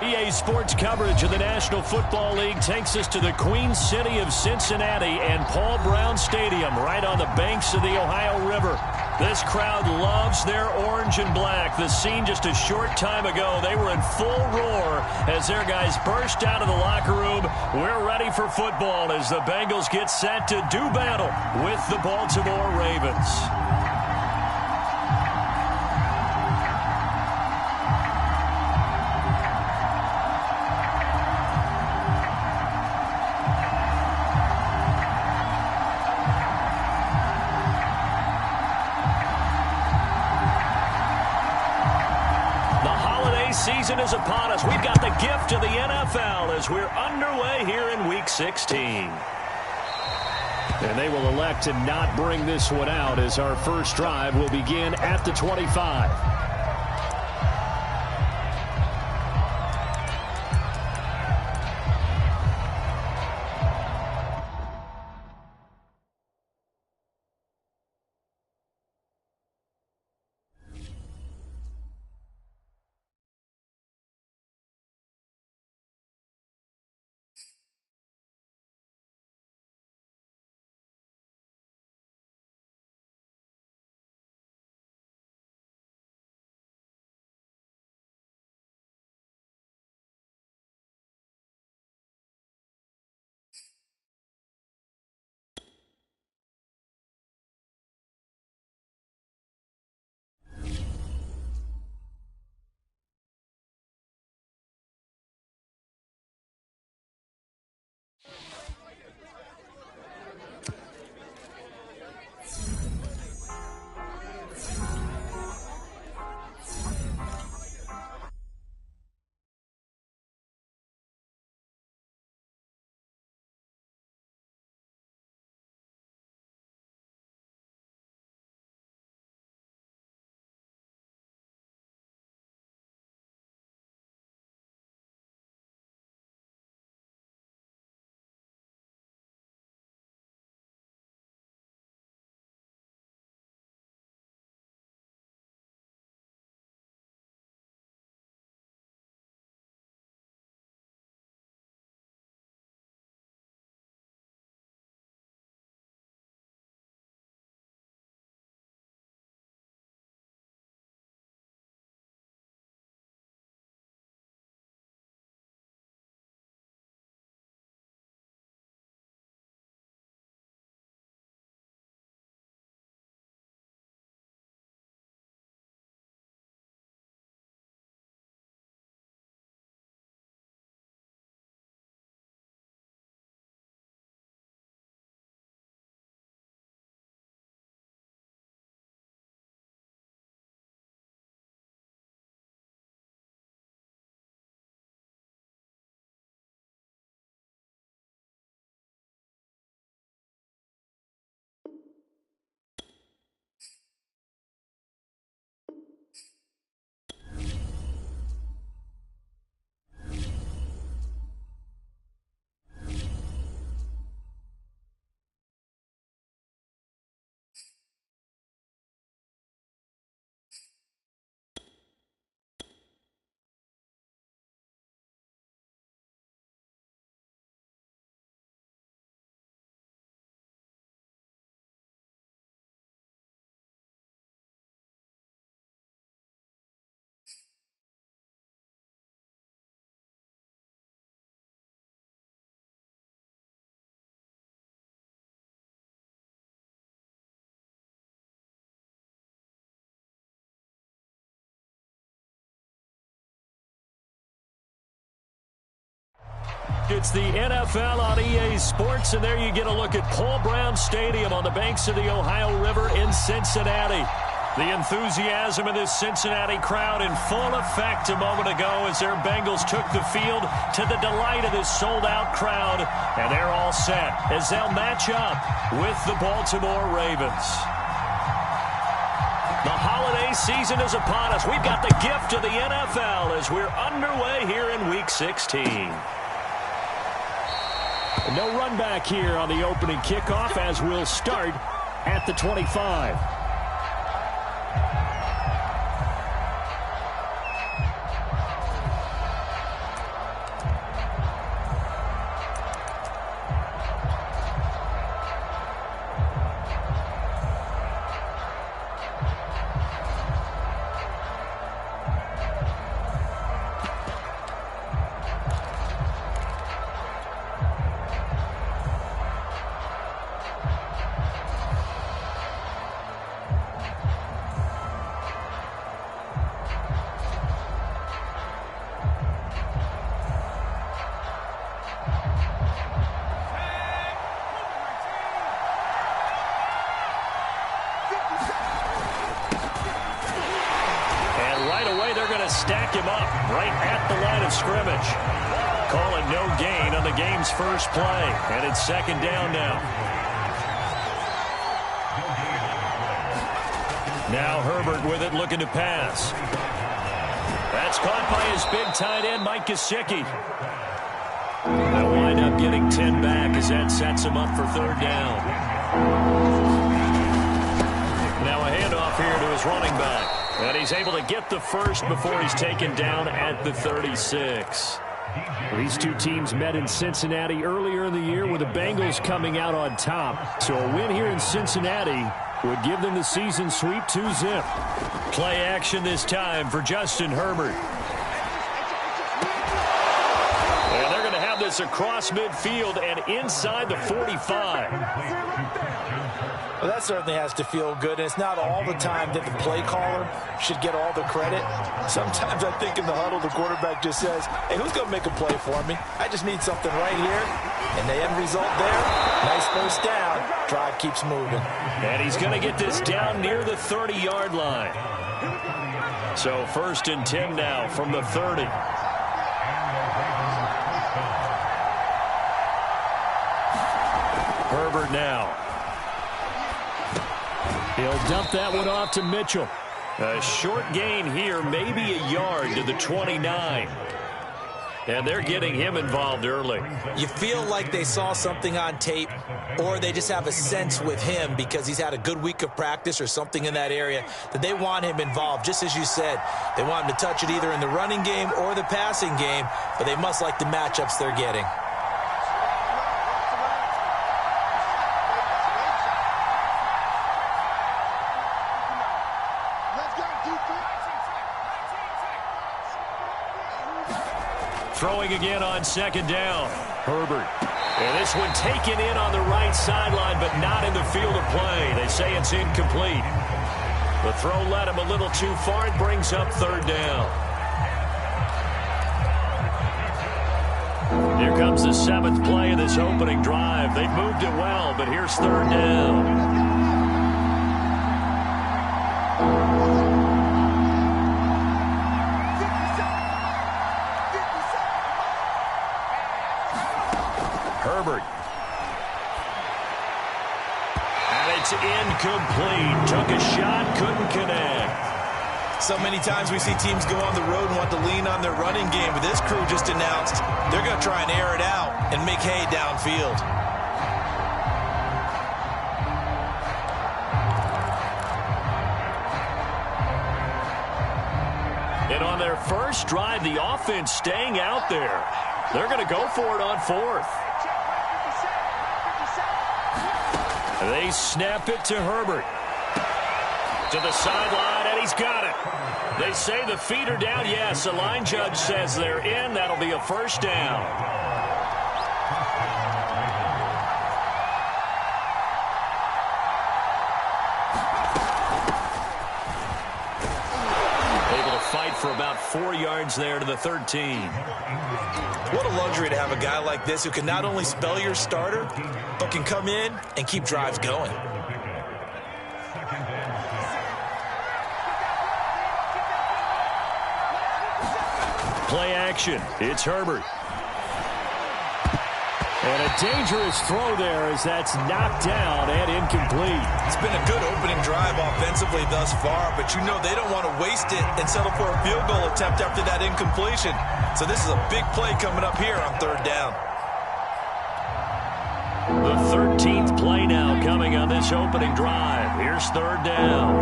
EA Sports coverage of the National Football League takes us to the Queen City of Cincinnati and Paul Brown Stadium right on the banks of the Ohio River. This crowd loves their orange and black. The scene just a short time ago, they were in full roar as their guys burst out of the locker room. We're ready for football as the Bengals get set to do battle with the Baltimore Ravens. Season is upon us. We've got the gift of the NFL as we're underway here in Week 16. And they will elect to not bring this one out as our first drive will begin at the 25. It's the NFL on EA Sports, and there you get a look at Paul Brown Stadium on the banks of the Ohio River in Cincinnati. The enthusiasm of this Cincinnati crowd in full effect a moment ago as their Bengals took the field to the delight of this sold-out crowd, and they're all set as they'll match up with the Baltimore Ravens. The holiday season is upon us. We've got the gift of the NFL as we're underway here in Week 16. No run back here on the opening kickoff as we'll start at the 25. to stack him up right at the line of scrimmage. Call it no gain on the game's first play, and it's second down now. Now Herbert with it, looking to pass. That's caught by his big tight end, Mike Gesicki. They'll wind up getting 10 back as that sets him up for third down. Now a handoff here to his running back. And he's able to get the first before he's taken down at the 36. These two teams met in Cincinnati earlier in the year with the Bengals coming out on top. So a win here in Cincinnati would give them the season sweep 2-zip. Play action this time for Justin Herbert. And they're going to have this across midfield and inside the 45. Well, that certainly has to feel good, and it's not all the time that the play caller should get all the credit. Sometimes I think in the huddle, the quarterback just says, hey, who's going to make a play for me? I just need something right here. And the end result there, nice first down. Drive keeps moving. And he's going to get this down near the 30-yard line. So 1st and 10 now from the 30. Herbert now. He'll dump that one off to Mitchell. A short gain here, maybe a yard to the 29. And they're getting him involved early. You feel like they saw something on tape, or they just have a sense with him because he's had a good week of practice or something in that area that they want him involved. Just as you said, they want him to touch it either in the running game or the passing game, but they must like the matchups they're getting. Throwing again on second down. Herbert. And this one taken in on the right sideline, but not in the field of play. They say it's incomplete. The throw led him a little too far. It brings up third down. Here comes the 7th play of this opening drive. They've moved it well, but here's third down. Herbert. And it's incomplete. Took a shot, couldn't connect. So many times we see teams go on the road and want to lean on their running game, but this crew just announced they're going to try and air it out and make hay downfield. And on their first drive, the offense staying out there. They're going to go for it on 4th. They snap it to Herbert. To the sideline, and he's got it. They say the feet are down. Yes, the line judge says they're in. That'll be a first down. Able to fight for about 4 yards there to the 13. What a luxury to have a guy like this who can not only spell your starter, but can come in and keep drives going. Play action. It's Herbert. And a dangerous throw there as that's knocked down and incomplete. It's been a good opening drive offensively thus far, but you know they don't want to waste it and settle for a field goal attempt after that incompletion. So this is a big play coming up here on third down. The 13th play now coming on this opening drive. Here's third down.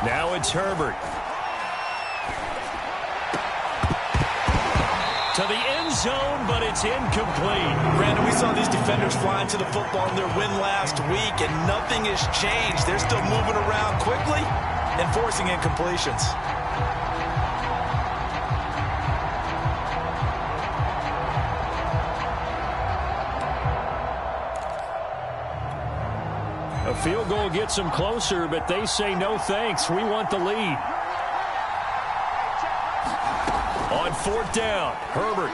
Now it's Herbert. To the end zone, but it's incomplete. Brandon, we saw these defenders flying to the football in their win last week, and nothing has changed. They're still moving around quickly and forcing incompletions. A field goal gets them closer, but they say no thanks. We want the lead. On fourth down, Herbert.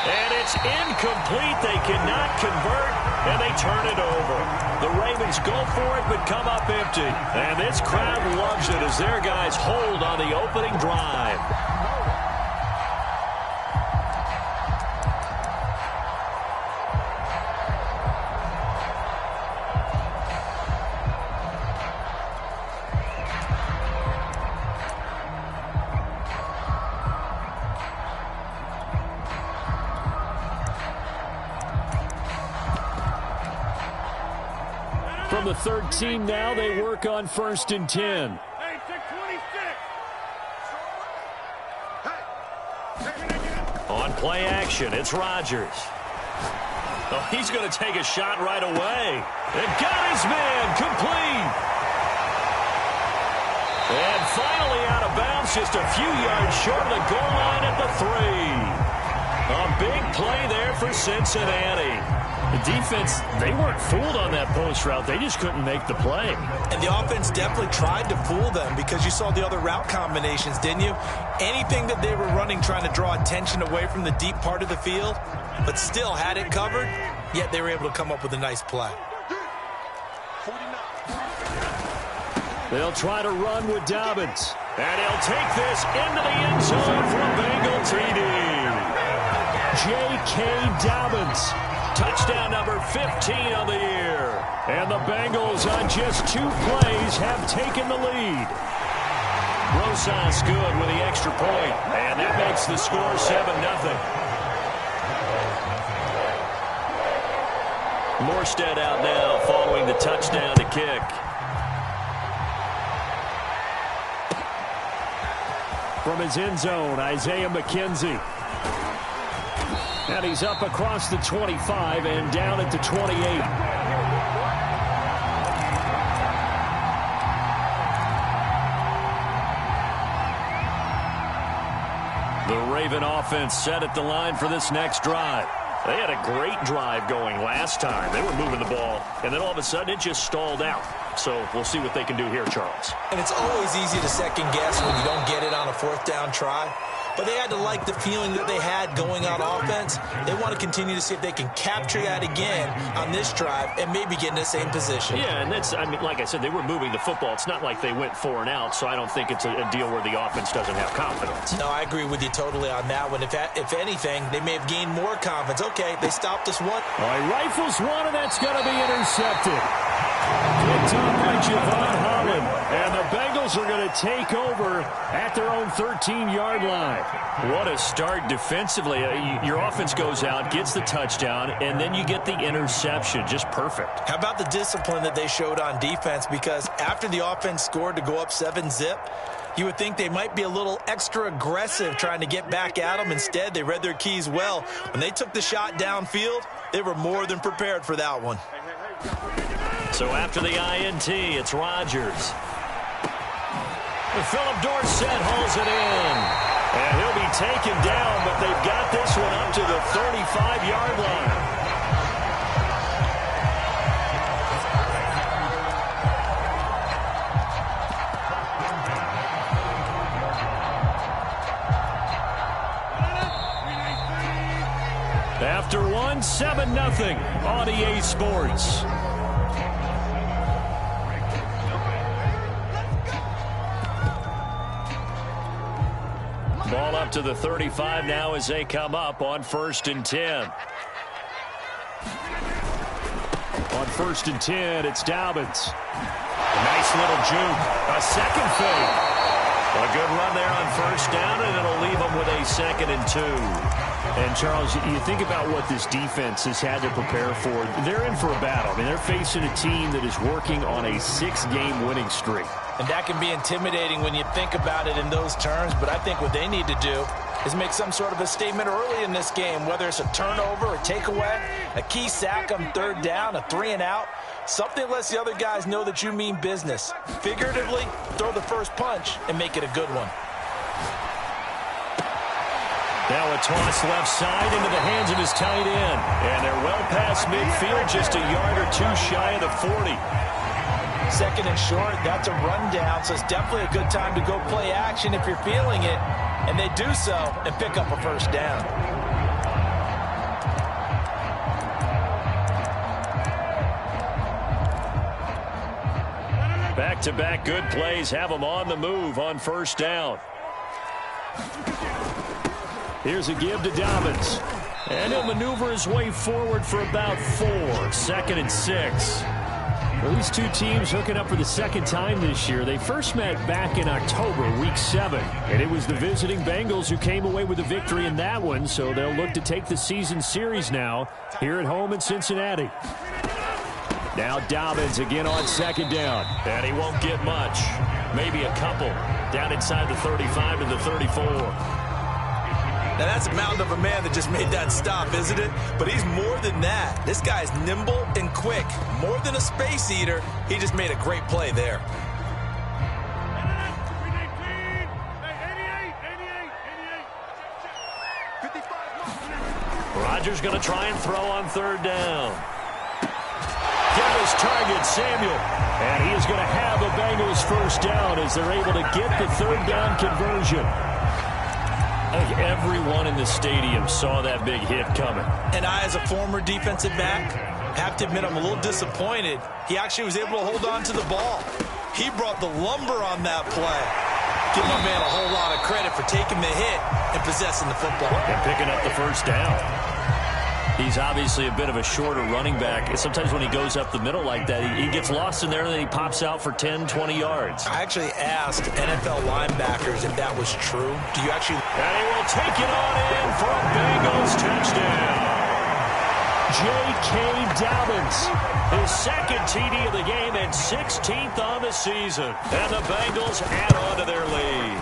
And It's incomplete. They cannot convert, and they turn it over. The Ravens go for it, but come up empty. And this crowd loves it as their guys hold on the opening drive. From the 13 now, they work on 1st and 10. On play action, it's Rodgers. Oh, he's going to take a shot right away. And got his man complete. And finally out of bounds, just a few yards short of the goal line at the 3. A big play there for Cincinnati. The defense, they weren't fooled on that post route. They just couldn't make the play. And the offense definitely tried to fool them because you saw the other route combinations, didn't you? Anything that they were running trying to draw attention away from the deep part of the field, but still had it covered, yet they were able to come up with a nice play. They'll try to run with Dobbins. And he'll take this into the end zone for a Bengal TD. J.K. Dobbins. Touchdown number 15 on the year. And the Bengals on just 2 plays have taken the lead. Rosas good with the extra point. And that makes the score 7-0. Morstead out now following the touchdown to kick. From his end zone, Isaiah McKenzie. And he's up across the 25 and down at the 28. The Raven offense set at the line for this next drive. They had a great drive going last time. They were moving the ball, and then all of a sudden it just stalled out. So we'll see what they can do here, Charles. And it's always easy to second guess when you don't get it on a 4th down try. But they had to like the feeling that they had going on offense. They want to continue to see if they can capture that again on this drive and maybe get in the same position. Yeah, and that's, I mean, like I said, they were moving the football. It's not like they went 4 and out, so I don't think it's a deal where the offense doesn't have confidence. No, I agree with you totally on that one. If anything, they may have gained more confidence. Okay, they stopped us one. All right, rifles one, and that's going to be intercepted. Picked up by Javon Holland. And the Bengals are going to take over at their own 13-yard line. What a start defensively. Your offense goes out, gets the touchdown, and then you get the interception. Just perfect. How about the discipline that they showed on defense? Because after the offense scored to go up 7-zip, you would think they might be a little extra aggressive trying to get back at them. Instead, they read their keys well. When they took the shot downfield, they were more than prepared for that one. So after the INT, it's Rodgers. Philip Dorsett hauls it in. And he'll be taken down, but they've got this one up to the 35-yard line. After one, 7-0 on EA Sports. Ball up to the 35 now as they come up on 1st and 10. On 1st and 10, it's Dobbins. A nice little juke. A second fade. A good run there on 1st down, and it'll leave them with a 2nd and 2. And, Charles, you think about what this defense has had to prepare for. They're in for a battle. I mean, they're facing a team that is working on a 6-game winning streak. And that can be intimidating when you think about it in those terms, but I think what they need to do is make some sort of a statement early in this game, whether it's a turnover, a takeaway, a key sack on 3rd down, a 3-and-out, something that lets the other guys know that you mean business. Figuratively, throw the first punch and make it a good one. Now a toss left side into the hands of his tight end. And they're well past midfield, just a yard or 2 shy of the 40. 2nd and short, that's a rundown, so it's definitely a good time to go play action if you're feeling it. And they do so and pick up a 1st down. Back-to-back good plays have them on the move on first down. Here's a give to Dobbins. And he'll maneuver his way forward for about 4. 2nd and 6. Well, these two teams hooking up for the second time this year. They first met back in October, Week 7. And it was the visiting Bengals who came away with a victory in that one, so they'll look to take the season series now here at home in Cincinnati. Now Dobbins again on 2nd down. And he won't get much. Maybe a couple. Down inside the 35 to the 34. Now, that's a mountain of a man that just made that stop, isn't it? But he's more than that. This guy's nimble and quick. More than a space eater, he just made a great play there. Rodgers going to try and throw on 3rd down. Give his target, Samuel. And he is going to have a Bengals first down as they're able to get the 3rd down conversion. I think everyone in the stadium saw that big hit coming. And I, as a former defensive back, have to admit I'm a little disappointed. He actually was able to hold on to the ball. He brought the lumber on that play. Give my man a whole lot of credit for taking the hit and possessing the football. And picking up the first down. He's obviously a bit of a shorter running back. Sometimes when he goes up the middle like that, he gets lost in there and then he pops out for 10, 20 yards. I actually asked NFL linebackers if that was true. Do you actually... And he will take it on in for a Bengals touchdown. J.K. Dobbins. His 2nd TD of the game and 16th on the season. And the Bengals add on to their lead.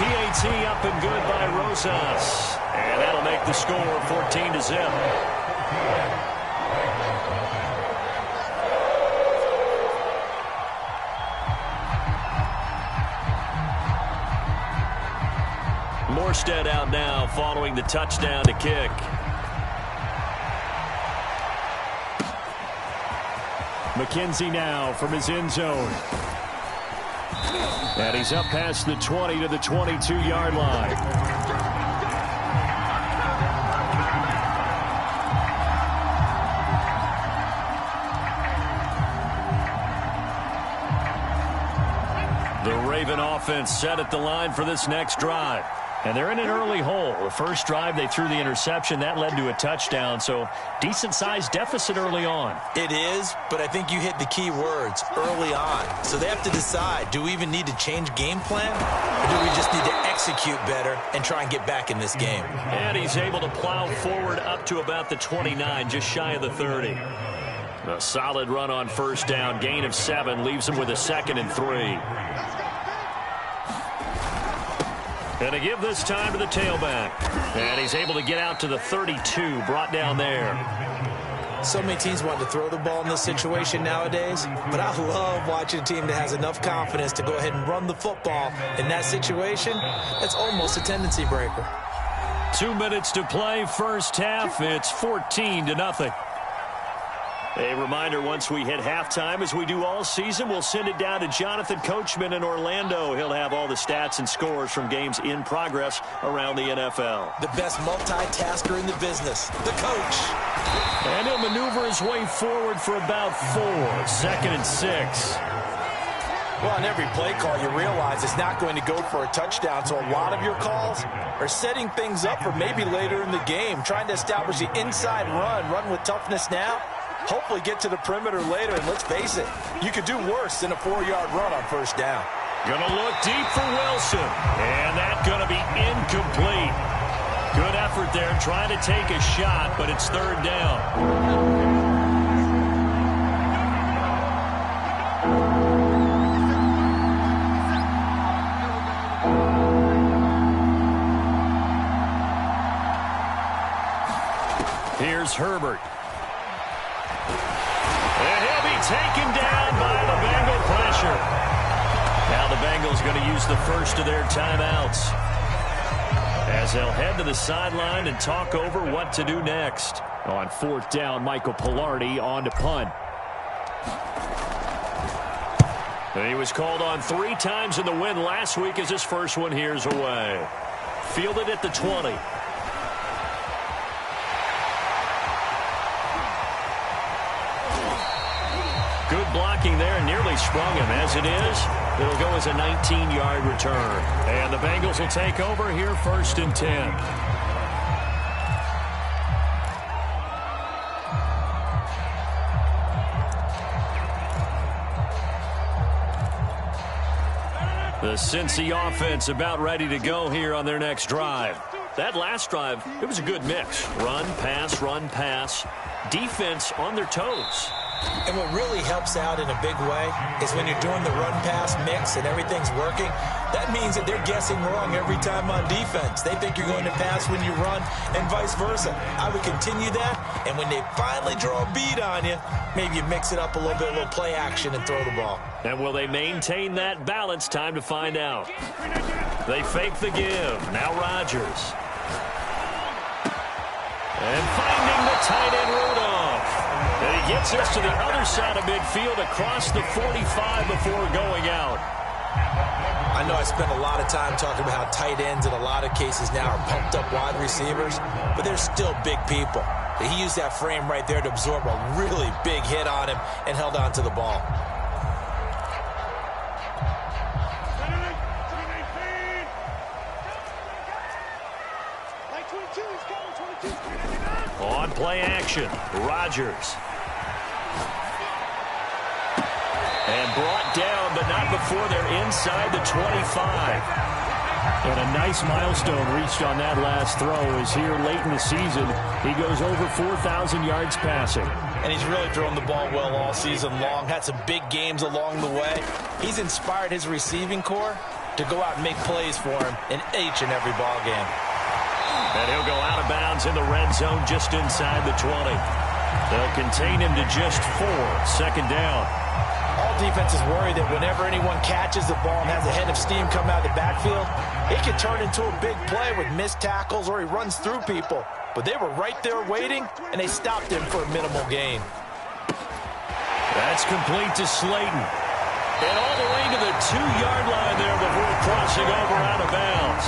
PAT up and good by Rosas. And that'll make the score 14-0. Morstead out now following the touchdown to kick. McKenzie now from his end zone. And he's up past the 20 to the 22-yard line. The Raven offense set at the line for this next drive. And they're in an early hole. The first drive, they threw the interception. That led to a touchdown, so decent-sized deficit early on. It is, but I think you hit the key words, early on. So they have to decide, do we even need to change game plan? Or do we just need to execute better and try and get back in this game? And he's able to plow forward up to about the 29, just shy of the 30. A solid run on first down. Gain of 7 leaves him with a 2nd and 3. And a give this time to the tailback. And he's able to get out to the 32, brought down there. So many teams want to throw the ball in this situation nowadays, but I love watching a team that has enough confidence to go ahead and run the football. In that situation, it's almost a tendency breaker. 2 minutes to play, first half. It's 14-0. A reminder, once we hit halftime, as we do all season, we'll send it down to Jonathan Coachman in Orlando. He'll have all the stats and scores from games in progress around the NFL. The best multitasker in the business, the coach. And he'll maneuver his way forward for about 4. 2nd and 6. Well, on every play call, you realize it's not going to go for a touchdown, so a lot of your calls are setting things up for maybe later in the game, trying to establish the inside run with toughness now. Hopefully get to the perimeter later, and let's face it, you could do worse than a 4-yard run on first down. Gonna look deep for Wilson, and that's gonna be incomplete. Good effort there, trying to take a shot, but it's 3rd down. Here's Herbert. And he'll be taken down by the Bengal pressure. Now the Bengals going to use the first of their timeouts as they'll head to the sideline and talk over what to do next. On 4th down, Michael Pilardi on to punt. And he was called on 3 times in the win last week as his first one here's away. Fielded at the 20. Good block blocking there and nearly sprung him. As it is, it'll go as a 19-yard return. And the Bengals will take over here 1st and 10. The Cincy offense about ready to go here on their next drive. That last drive, it was a good mix. Run, pass, defense on their toes. And what really helps out in a big way is when you're doing the run-pass mix and everything's working, that means that they're guessing wrong every time on defense. They think you're going to pass when you run and vice versa. I would continue that, and when they finally draw a beat on you, maybe you mix it up a little bit, a little play action and throw the ball. And will they maintain that balance? Time to find out. They fake the give. Now Rodgers. And finding the tight end Rudolph. And he gets us to the other side of midfield across the 45 before going out. I know I spent a lot of time talking about how tight ends in a lot of cases now are pumped up wide receivers, but they're still big people. He used that frame right there to absorb a really big hit on him and held on to the ball. On play action, Rodgers. And brought down, but not before they're inside the 25. And a nice milestone reached on that last throw as here late in the season, he goes over 4,000 yards passing. And he's really thrown the ball well all season long, had some big games along the way. He's inspired his receiving corps to go out and make plays for him in each and every ball game. And he'll go out of bounds in the red zone just inside the 20. They'll contain him to just 4. 2nd down. All defenses worry that whenever anyone catches the ball and has a head of steam come out of the backfield, it can turn into a big play with missed tackles or he runs through people. But they were right there waiting, and they stopped him for a minimal gain. That's complete to Slayton. And all the way to the 2-yard line there before crossing over out of bounds.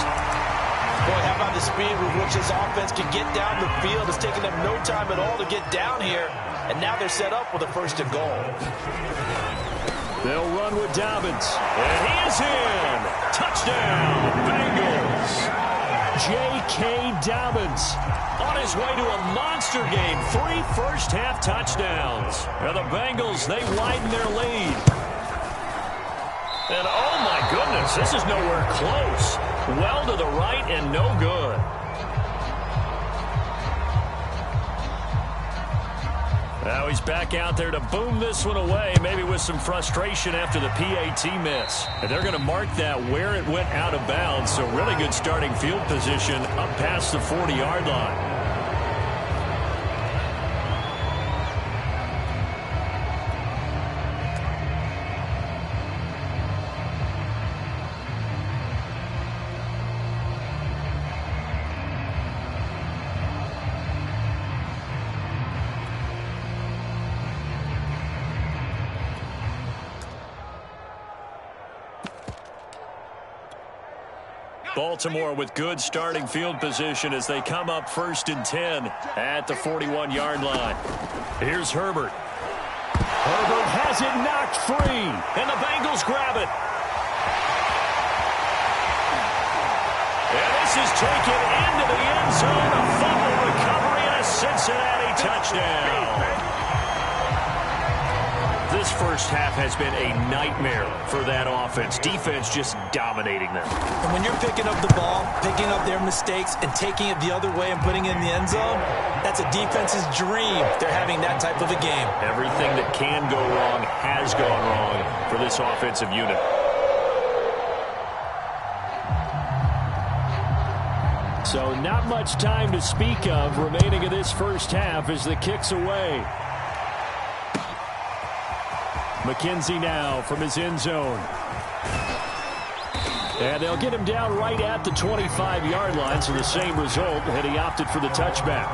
Boy, how about the speed with which this offense can get down the field? It's taken them no time at all to get down here, and now they're set up with a 1st and goal. They'll run with Dobbins. And he is in. Touchdown, Bengals. J.K. Dobbins On his way to a monster game. 3 first-half touchdowns. And the Bengals, they widen their lead. And oh my goodness, this is nowhere close. Well to the right and no good. Now he's back out there to boom this one away, maybe with some frustration after the PAT miss. And they're going to mark that where it went out of bounds, so really good starting field position up past the 40-yard line. Baltimore with good starting field position as they come up 1st and 10 at the 41-yard line. Here's Herbert. Herbert has it knocked free. And the Bengals grab it. And this is taken into the end zone. A fumble recovery and a Cincinnati touchdown. This first half has been a nightmare for that offense. Defense just dominating them. And when you're picking up the ball, picking up their mistakes, and taking it the other way and putting it in the end zone, that's a defense's dream. They're having that type of a game. Everything that can go wrong has gone wrong for this offensive unit. So not much time to speak of remaining in this first half as the kick's away. McKenzie now from his end zone. And they'll get him down right at the 25-yard line, so the same result, and he opted for the touchback.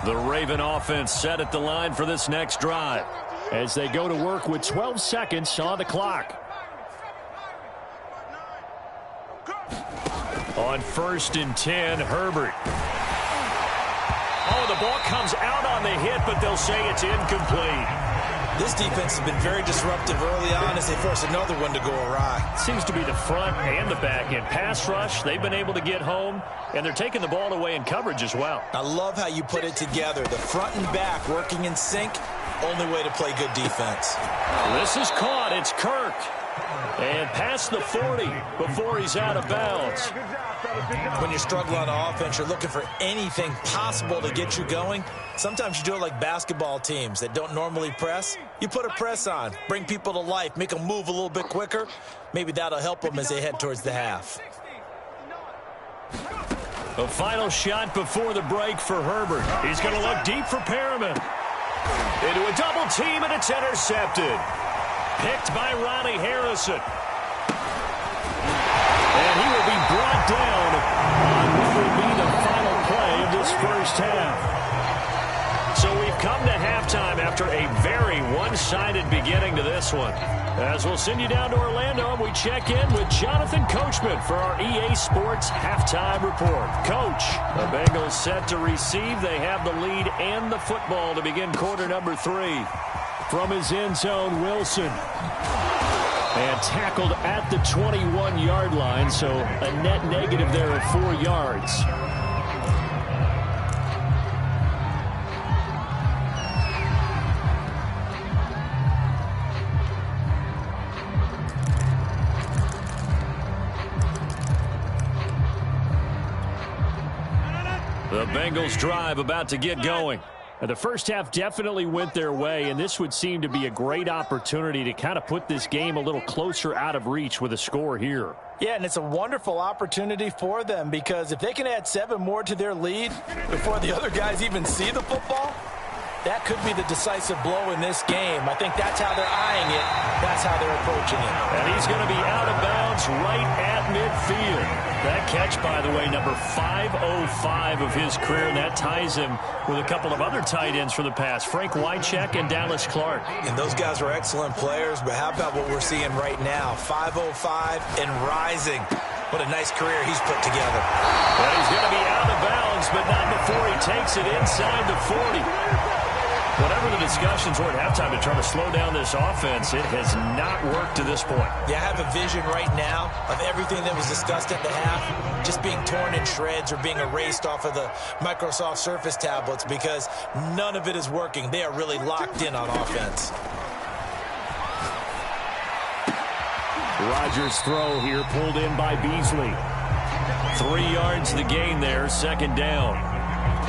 The Raven offense set at the line for this next drive as they go to work with 12 seconds on the clock. On 1st and 10, Herbert. Oh, the ball comes out on the hit, but they'll say it's incomplete. This defense has been very disruptive early on as they force another one to go awry. Seems to be the front and the back end. Pass rush, they've been able to get home, and they're taking the ball away in coverage as well. I love how you put it together. The front and back working in sync, only way to play good defense. This is caught. It's Kirk. And past the 40 before he's out of bounds. When you're struggling on offense, you're looking for anything possible to get you going. Sometimes you do it like basketball teams that don't normally press. You put a press on, bring people to life, make them move a little bit quicker. Maybe that'll help them as they head towards the half. A final shot before the break for Herbert. He's going to look deep for Perriman. Into a double team, and it's intercepted. Picked by Ronnie Harrison. And he will be brought down on what will be the final play of this first half. So we've come to halftime after a very one-sided beginning to this one. As we'll send you down to Orlando, and we check in with Jonathan Coachman for our EA Sports Halftime Report. Coach, the Bengals set to receive. They have the lead and the football to begin quarter number 3. From his end zone, Wilson. And tackled at the 21-yard line, so a net negative there of 4 yards. The Bengals drive about to get going. The first half definitely went their way, and this would seem to be a great opportunity to kind of put this game a little closer out of reach with a score here. Yeah, and it's a wonderful opportunity for them because if they can add 7 more to their lead before the other guys even see the football, that could be the decisive blow in this game. I think that's how they're eyeing it. That's how they're approaching it. And he's going to be out of bounds right at midfield. That catch, by the way, number 505 of his career, and that ties him with a couple of other tight ends for the past, Frank Wycheck and Dallas Clark. And those guys were excellent players, but how about what we're seeing right now? 505 and rising. What a nice career he's put together. Well, he's going to be out of bounds, but not before he takes it inside the 40. Whatever the discussions were at halftime to try to slow down this offense, it has not worked to this point. Yeah, I have a vision right now of everything that was discussed at the half just being torn in shreds or being erased off of the Microsoft Surface tablets because none of it is working. They are really locked in on offense. Rodgers' throw here pulled in by Beasley. 3 yards the gain there, second down.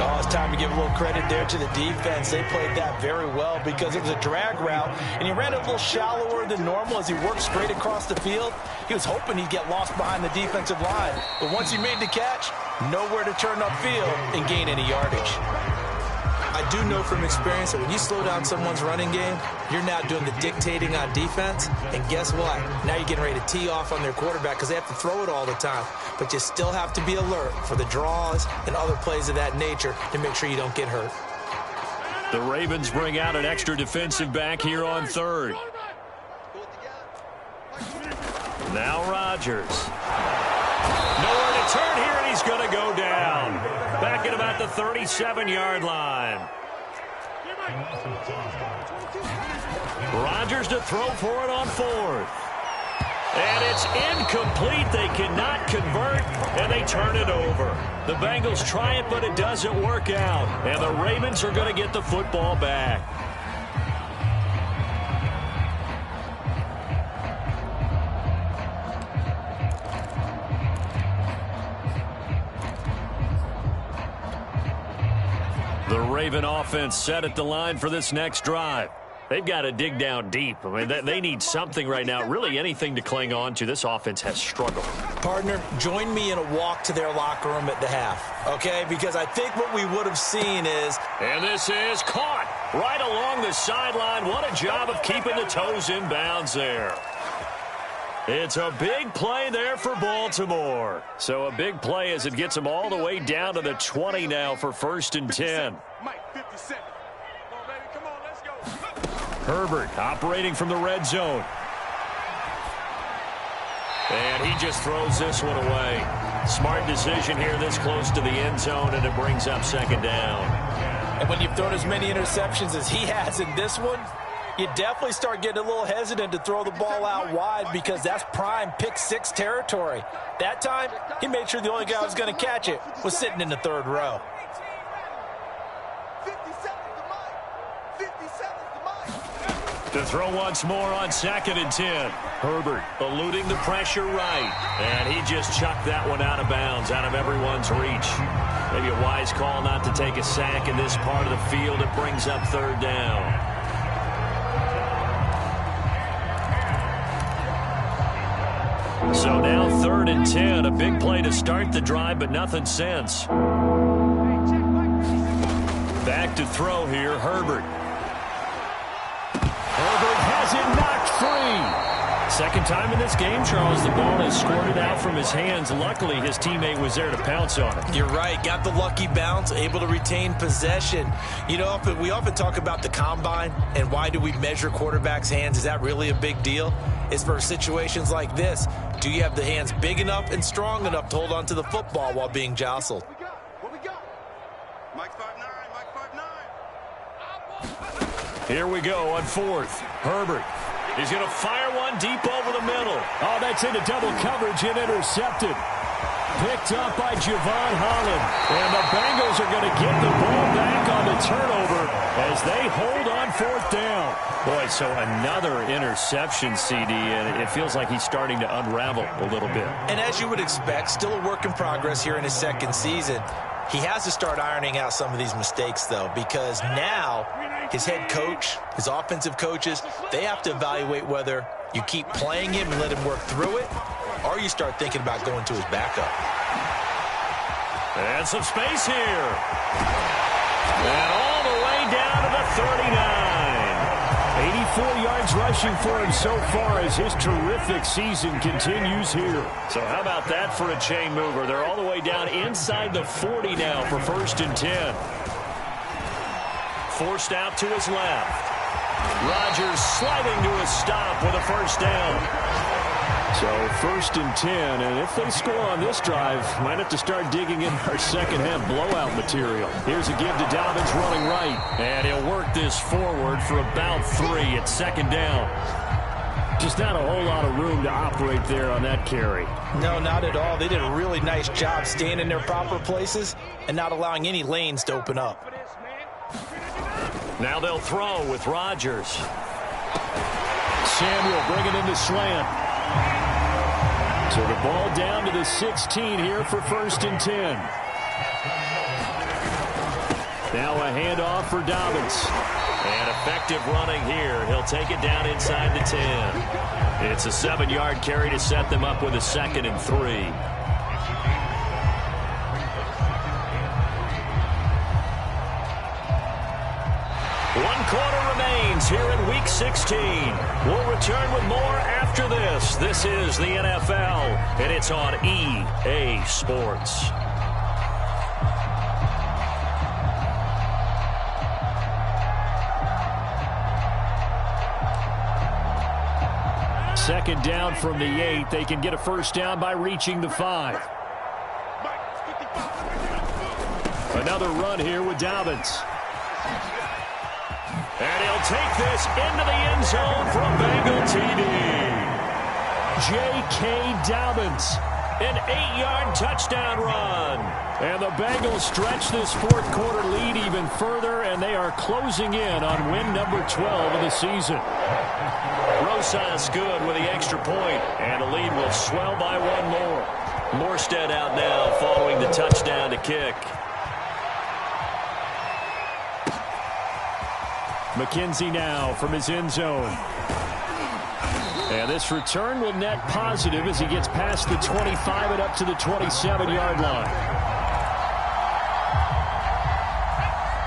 Oh, it's time to give a little credit there to the defense. They played that very well because it was a drag route, and he ran a little shallower than normal as he worked straight across the field. He was hoping he'd get lost behind the defensive line, but once he made the catch, nowhere to turn upfield and gain any yardage. I do know from experience that when you slow down someone's running game, you're now doing the dictating on defense, and guess what? Now you're getting ready to tee off on their quarterback because they have to throw it all the time. But you still have to be alert for the draws and other plays of that nature to make sure you don't get hurt. The Ravens bring out an extra defensive back here on third. Now Rodgers. Nowhere to turn here, and he's going to go down. Back at about the 37-yard line. Rodgers to throw for it on fourth. And it's incomplete. They cannot convert, and they turn it over. The Bengals try it, but it doesn't work out. And the Ravens are going to get the football back. The Raven offense set at the line for this next drive. They've got to dig down deep. I mean, they need something right now, really anything to cling on to. This offense has struggled. Partner, join me in a walk to their locker room at the half, okay? Because I think what we would have seen is... And this is caught right along the sideline. What a job of keeping the toes in bounds there. It's a big play there for Baltimore. So a big play as it gets them all the way down to the 20 now for 1st and 10. Herbert operating from the red zone. And he just throws this one away. Smart decision here this close to the end zone, and it brings up second down. And when you've thrown as many interceptions as he has in this one, you definitely start getting a little hesitant to throw the ball out wide because that's prime pick six territory. That time, he made sure the only guy who was going to catch it was sitting in the third row. To throw once more on 2nd and 10. Herbert eluding the pressure right. And he just chucked that one out of bounds, out of everyone's reach. Maybe a wise call not to take a sack in this part of the field. It brings up third down. So now 3rd and 10. A big play to start the drive, but nothing since. Back to throw here, Herbert. Herbert has it knocked free. Second time in this game, Charles, the ball has squirted out from his hands. Luckily, his teammate was there to pounce on it. You're right. Got the lucky bounce, able to retain possession. You know, we often talk about the combine and why do we measure quarterbacks' hands. Is that really a big deal? It's for situations like this. Do you have the hands big enough and strong enough to hold on to the football while being jostled? What we got? Mike 5'9", Mike 5'9". Here we go on 4th. Herbert. He's going to fire one deep over the middle. Oh, that's into double coverage and intercepted. Picked up by Javon Holland. And the Bengals are going to get the ball back on the turnover as they hold on 4th down. Boy, so another interception, CD, and it feels like he's starting to unravel a little bit. And as you would expect, still a work in progress here in his second season. He has to start ironing out some of these mistakes, though, because now his head coach, his offensive coaches, they have to evaluate whether you keep playing him and let him work through it, or you start thinking about going to his backup. And some space here. And all the way down to the 39. 84 yards rushing for him so far as his terrific season continues here. So how about that for a chain mover? They're all the way down inside the 40 now for 1st and 10. Forced out to his left. Rodgers sliding to a stop with a first down. So 1st and 10, and if they score on this drive, might have to start digging in our second half blowout material. Here's a give to Dobbins running right. And he'll work this forward for about 3 at 2nd down. Just not a whole lot of room to operate there on that carry. No, not at all. They did a really nice job staying in their proper places and not allowing any lanes to open up. Now they'll throw with Rodgers. Samuel bringing in the slant. So the ball down to the 16 here for 1st and 10. Now a handoff for Dobbins. And effective running here. He'll take it down inside the 10. It's a 7-yard carry to set them up with a 2nd and 3. 1 quarter remains here in Week 16. We'll return with more after this. This is the NFL, and it's on EA Sports. Second down from the 8. They can get a first down by reaching the 5. Another run here with Dobbins. And he'll take this into the end zone for a Bengal TD. J.K. Dobbins, an 8-yard touchdown run. And the Bengals stretch this 4th quarter lead even further, and they are closing in on win number 12 of the season. Rosas good with the extra point, and the lead will swell by 1 more. Morstead out now following the touchdown to kick. McKenzie now from his end zone. And this return will net positive as he gets past the 25 and up to the 27-yard line.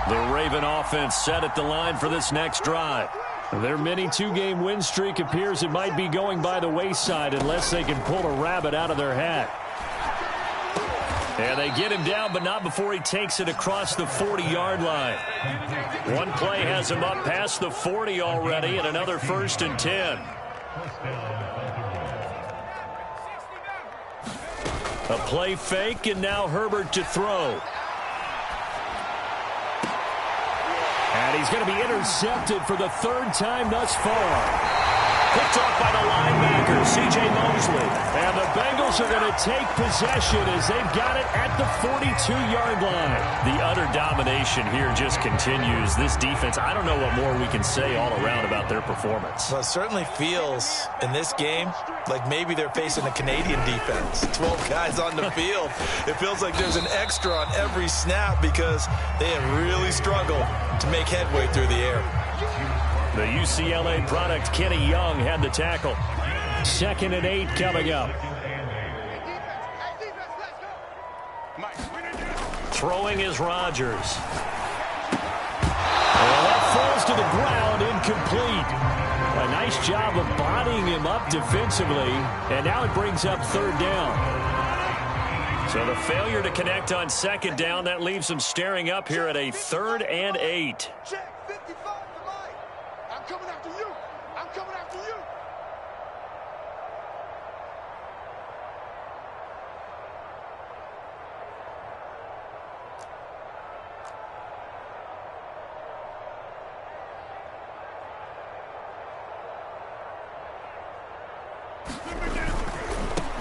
The Raven offense set at the line for this next drive. Their mini 2-game win streak appears it might be going by the wayside unless they can pull a rabbit out of their hat. And they get him down, but not before he takes it across the 40-yard line. One play has him up past the 40 already, and another 1st and 10. A play fake, and now Herbert to throw. And he's going to be intercepted for the third time thus far. Picked off by the linebacker, C.J. Mosley. And the Bengals are going to take possession as they've got it at the 42-yard line. The utter domination here just continues. This defense, I don't know what more we can say all around about their performance. Well, it certainly feels in this game like maybe they're facing a Canadian defense. 12 guys on the field. It feels like there's an extra on every snap because they have really struggled to make headway through the air. The UCLA product, Kenny Young, had the tackle. 2nd and 8 coming up. Throwing is Rodgers. Well, that falls to the ground, incomplete. A nice job of bodying him up defensively, and now it brings up 3rd down. So the failure to connect on 2nd down, that leaves them staring up here at a 3rd and 8. Coming after you. I'm coming after you.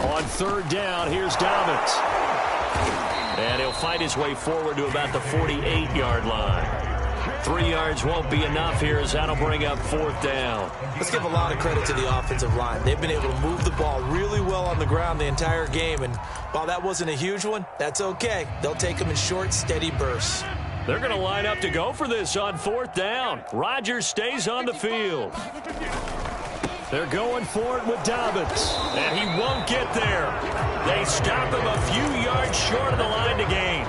On 3rd down, here's Dobbins. And he'll fight his way forward to about the 48-yard line. 3 yards won't be enough here as that'll bring up 4th down. Let's give a lot of credit to the offensive line. They've been able to move the ball really well on the ground the entire game, and while that wasn't a huge one, that's okay. They'll take them in short, steady bursts. They're going to line up to go for this on 4th down. Rodgers stays on the field. They're going for it with Dobbins, and he won't get there. They stop him a few yards short of the line to gain.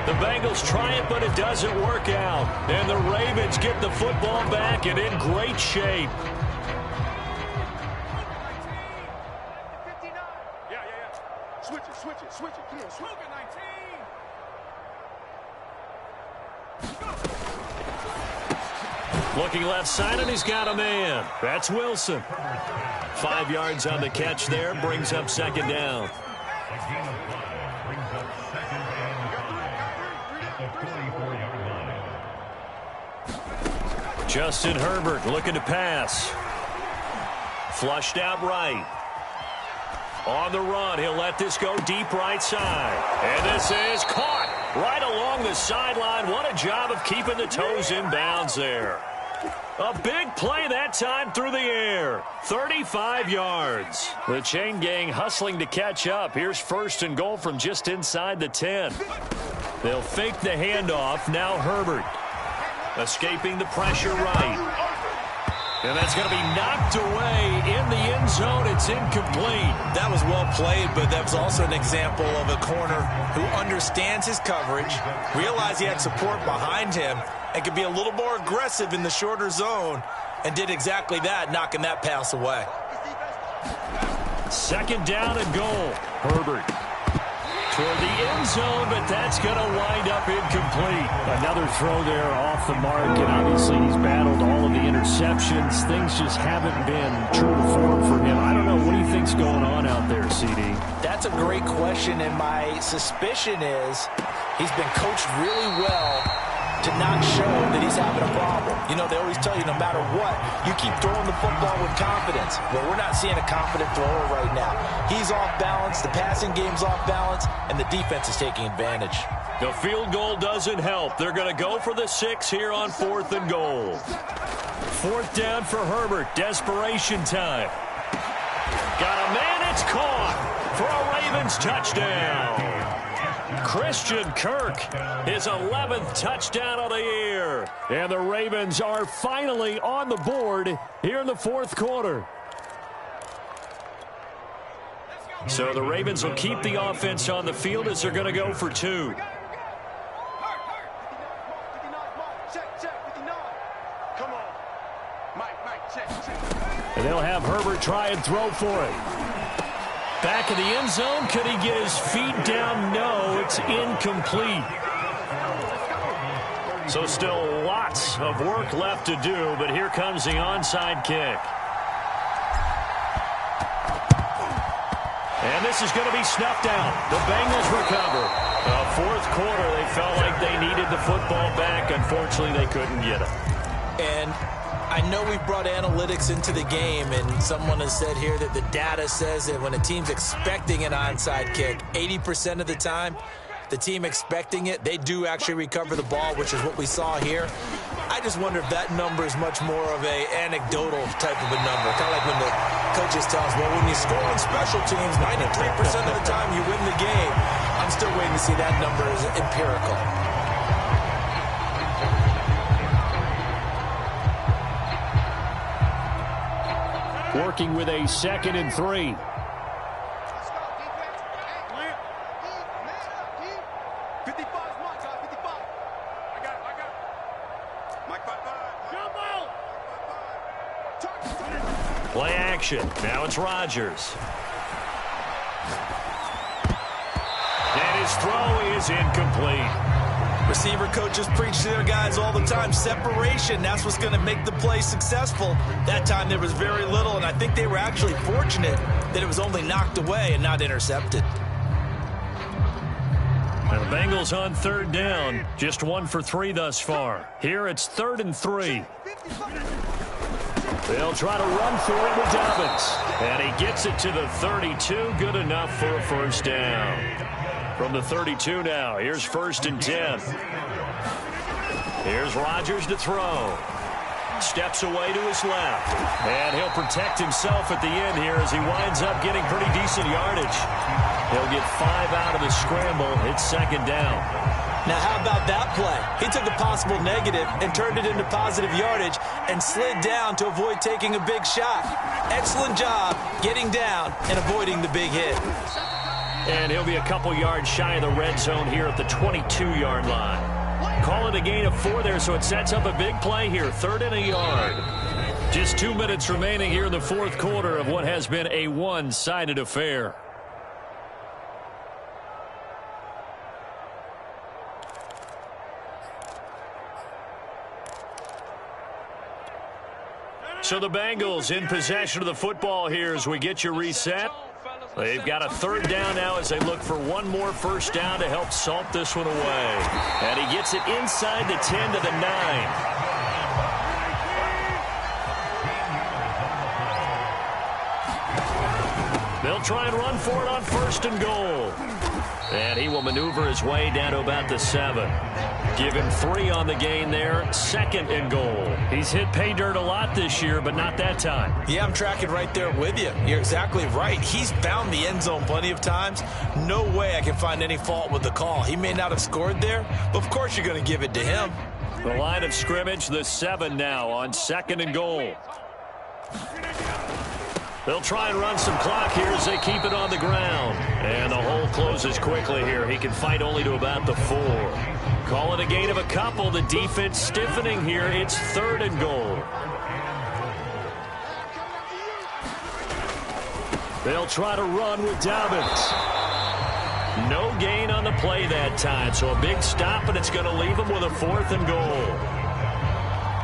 The Bengals try it, but it doesn't work out. And the Ravens get the football back and in great shape. Yeah. Switch it. Come on, switch it, 19. Looking left side, and he's got a man. That's Wilson. 5 yards on the catch there, brings up 2nd down. Justin Herbert looking to pass. Flushed out right. On the run, he'll let this go deep right side. And this is caught right along the sideline. What a job of keeping the toes in bounds there. A big play that time through the air. 35 yards. The chain gang hustling to catch up. Here's 1st and goal from just inside the 10. They'll fake the handoff. Now Herbert. Escaping the pressure right. And that's going to be knocked away in the end zone. It's incomplete. That was well played, but that was also an example of a corner who understands his coverage, realized he had support behind him, and could be a little more aggressive in the shorter zone, and did exactly that, knocking that pass away. 2nd down and goal. Herbert toward the end zone, but that's going to wind up incomplete. Another throw there off the mark, and obviously he's battled all of the interceptions. Things just haven't been true to form for him. I don't know. What do you think's going on out there, CD? That's a great question, and my suspicion is he's been coached really well to not show that he's having a problem. You know, they always tell you no matter what, you keep throwing the football with confidence. Well, we're not seeing a confident thrower right now. He's off balance, the passing game's off balance, and the defense is taking advantage. The field goal doesn't help. They're going to go for the 6 here on 4th and goal. 4th down for Herbert. Desperation time. Got a man, it's caught for a Ravens touchdown. Christian Kirk, his 11th touchdown of the year. And the Ravens are finally on the board here in the 4th quarter. So the Ravens will keep the offense on the field as they're going to go for 2. And they'll have Herbert try and throw for it. Back in the end zone. Could he get his feet down? No, it's incomplete. So still lots of work left to do, but here comes the onside kick. And this is going to be snuffed out. The Bengals recover. Fourth quarter, they felt like they needed the football back. Unfortunately, they couldn't get it. And I know we've brought analytics into the game, and someone has said here that the data says that when a team's expecting an onside kick, 80% of the time, the team expecting it, they do actually recover the ball, which is what we saw here. I just wonder if that number is much more of a anecdotal type of a number. Kind of like when the coaches tell us, well, when you score on special teams, 93% of the time you win the game. I'm still waiting to see that number as empirical. Working with a 2nd and 3. Play action. Now it's Rodgers. And his throw is incomplete. Receiver coaches preach to their guys all the time. Separation, that's what's going to make the play successful. That time there was very little, and I think they were actually fortunate that it was only knocked away and not intercepted. Now the Bengals on 3rd down. Just 1 for 3 thus far. Here it's 3rd and 3. They'll try to run for it with Dobbins. And he gets it to the 32. Good enough for a first down. From the 32 now, here's 1st and 10. Here's Rodgers to throw. Steps away to his left. And he'll protect himself at the end here as he winds up getting pretty decent yardage. He'll get 5 out of the scramble. It's 2nd down. Now, how about that play? He took a possible negative and turned it into positive yardage and slid down to avoid taking a big shot. Excellent job getting down and avoiding the big hit. And he'll be a couple yards shy of the red zone here at the 22-yard line. Call it a gain of 4 there, so it sets up a big play here. 3rd and a yard. Just 2 minutes remaining here in the 4th quarter of what has been a one-sided affair. So the Bengals in possession of the football here as we get you reset. They've got a 3rd down now as they look for one more first down to help salt this one away. And he gets it inside the 10 to the 9. They'll try and run for it on 1st and goal. And he will maneuver his way down to about the 7. Give him 3 on the gain there. 2nd and goal. He's hit pay dirt a lot this year, but not that time. Yeah, I'm tracking right there with you. You're exactly right. He's found the end zone plenty of times. No way I can find any fault with the call. He may not have scored there, but of course you're going to give it to him. The line of scrimmage, the 7 now on 2nd and goal. They'll try and run some clock here as they keep it on the ground. And the hole closes quickly here. He can fight only to about the 4. Call it a gain of a couple. The defense stiffening here. It's 3rd and goal. They'll try to run with Dobbins. No gain on the play that time. So a big stop, and it's going to leave them with a 4th and goal.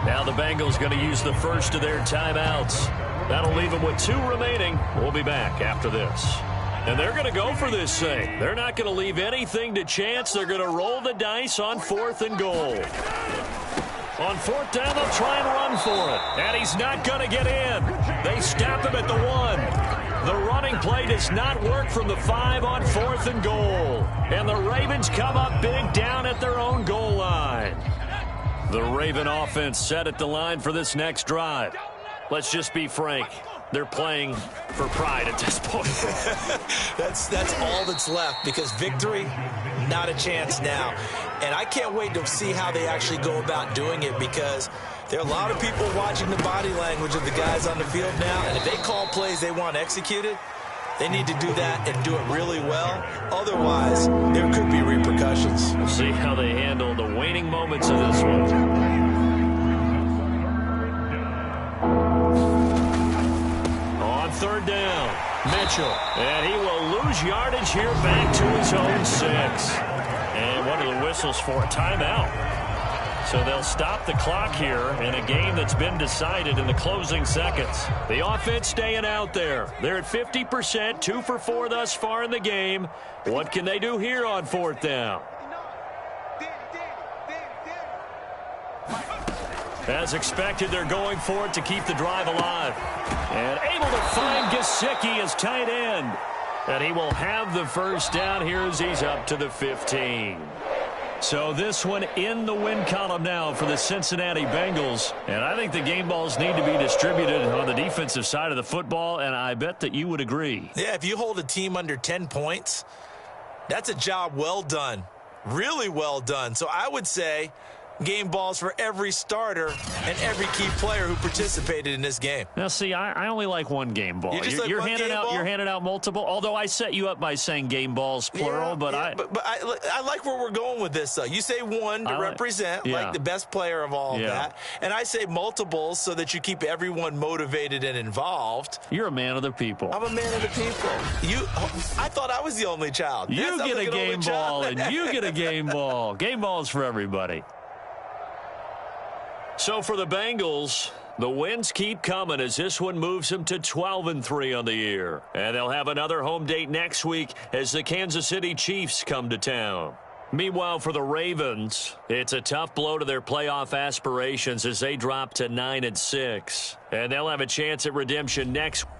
Now the Bengals going to use the first of their timeouts. That'll leave them with 2 remaining. We'll be back after this. And they're going to go for this thing. They're not going to leave anything to chance. They're going to roll the dice on 4th and goal. On 4th down, they'll try and run for it. And he's not going to get in. They stop him at the 1. The running play does not work from the 5 on 4th and goal. And the Ravens come up big down at their own goal line. The Raven offense set at the line for this next drive. Let's just be frank. They're playing for pride at this point. That's all that's left, because victory, not a chance now. And I can't wait to see how they actually go about doing it, because there are a lot of people watching the body language of the guys on the field now, and if they call plays they want executed, they need to do that and do it really well. Otherwise, there could be repercussions. We'll see how they handle the waning moments of this one. On 3rd down, Mitchell. And he will lose yardage here back to his own 6. And one of the whistles for a timeout. So they'll stop the clock here in a game that's been decided in the closing seconds. The offense staying out there. They're at 50%, 2 for 4 thus far in the game. What can they do here on 4th down? As expected, they're going for it to keep the drive alive. And able to find Gesicki as tight end. And he will have the first down here as he's up to the 15. So this one in the win column now for the Cincinnati Bengals. And I think the game balls need to be distributed on the defensive side of the football, and I bet that you would agree. Yeah, if you hold a team under 10 points, that's a job well done. Really well done. So I would say game balls for every starter and every key player who participated in this game. Now, see, I only like one game ball. You're handing out multiple. Although I set you up by saying game balls plural, but I like where we're going with this. Though you say one to represent like the best player of all of that, and I say multiples so that you keep everyone motivated and involved. You're a man of the people. I'm a man of the people. I thought I was the only child. You get a game ball, and you get a game ball. Game balls for everybody. So for the Bengals, the wins keep coming as this one moves them to 12-3 on the year. And they'll have another home date next week as the Kansas City Chiefs come to town. Meanwhile, for the Ravens, it's a tough blow to their playoff aspirations as they drop to 9-6. And they'll have a chance at redemption next week.